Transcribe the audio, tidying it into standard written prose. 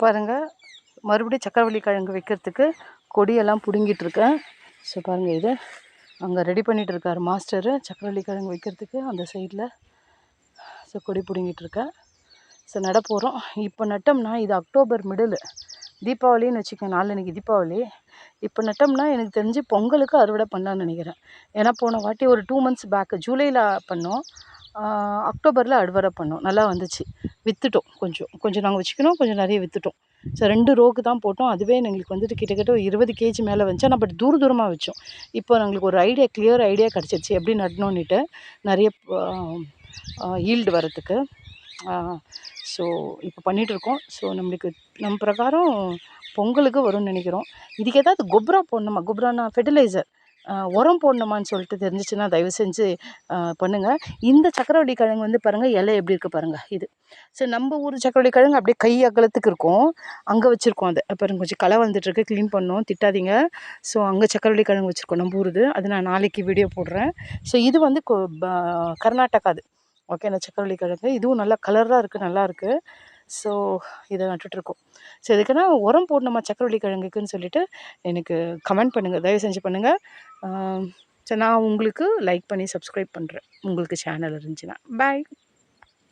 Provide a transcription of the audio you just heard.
பாருங்கள், மறுபடியும் சக்கரவள்ளி கிழங்கு வைக்கிறதுக்கு கொடியெல்லாம் பிடுங்கிட்டுருக்கேன். ஸோ பாருங்கள், இது அங்கே ரெடி பண்ணிகிட்டு இருக்கார் மாஸ்டரு சக்கரவள்ளி கிழங்கு வைக்கிறதுக்கு அந்த சைடில். ஸோ கொடி பிடுங்கிட்டுருக்கேன். ஸோ நட போகிறோம். இப்போ நட்டோம்னா இது அக்டோபர் மிடில், தீபாவளின்னு வச்சுக்கோங்க. நாளன்னைக்கு தீபாவளி. இப்போ நட்டோம்னா எனக்கு தெரிஞ்சு பொங்கலுக்கு அறுவடை பண்ணலான்னு நினைக்கிறேன். ஏன்னா போன வாட்டி ஒரு 2 months பேக்கு ஜூலையில் பண்ணோம், அக்டோபரில் அறுவடை பண்ணோம். நல்லா வந்துச்சு. விற்றுட்டோம். கொஞ்சம் நாங்கள் வச்சுக்கணும், கொஞ்சம் நிறைய விற்றுட்டோம். ஸோ 2 ரோக்கு தான் போட்டோம். அதுவே எங்களுக்கு வந்துட்டு கிட்டத்தட்ட 20 kg மேலே வந்துச்சு. ஆனால் பட் தூரமாக வச்சோம். இப்போ எங்களுக்கு ஒரு கிளியர் ஐடியா கிடச்சிருச்சு எப்படி நடணுன்னுட்டு, நிறைய ஈல்டு வரத்துக்கு. ஸோ இப்போ பண்ணிகிட்ருக்கோம். ஸோ நம்ம பிரகாரம் பொங்கலுக்கு வரும்னு நினைக்கிறோம். இதுக்கு ஏதாவது கொப்ரா போடணுமா? கொப்ரானா ஃபெர்டிலைசர், உரம் போடணுமான்னு சொல்லிட்டு தெரிஞ்சிச்சுன்னா தயவு செஞ்சு பண்ணுங்கள். இந்த சக்கரவள்ளி கிழங்கு வந்து பாருங்கள், இலை எப்படி இருக்குது பாருங்கள். இது ஸோ நம்ம ஊர் சக்கரவள்ளி கிழங்கு அப்படியே கை அகலத்துக்கு இருக்கும். அங்கே வச்சுருக்கோம். அதை பாருங்க, கொஞ்சம் களை வந்துட்டுருக்கு, க்ளீன் பண்ணோம், திட்டாதீங்க. ஸோ அங்கே சக்கரவள்ளி கிழங்கு வச்சுருக்கோம் நம்ம ஊருது. அது நான் நாளைக்கு வீடியோ போடுறேன். ஸோ இது வந்து கர்நாடகா. அது ஓகே. அந்த சக்கரவள்ளி கிழங்கு இதுவும் நல்லா கலராக இருக்குது, நல்லாயிருக்கு. ஸோ இதை நட்டுட்ருக்கோம். ஸோ இதுக்குன்னா உரம் போடணுமா சக்கரவள்ளி கிழங்குக்குன்னு சொல்லிவிட்டு எனக்கு கமெண்ட் பண்ணுங்கள், தயவு செஞ்சு பண்ணுங்கள். ஸோ நான் உங்களுக்கு லைக் பண்ணி சப்ஸ்கிரைப் பண்ணுறேன், உங்களுக்கு சேனல் இருந்துச்சுன்னா. பாய்.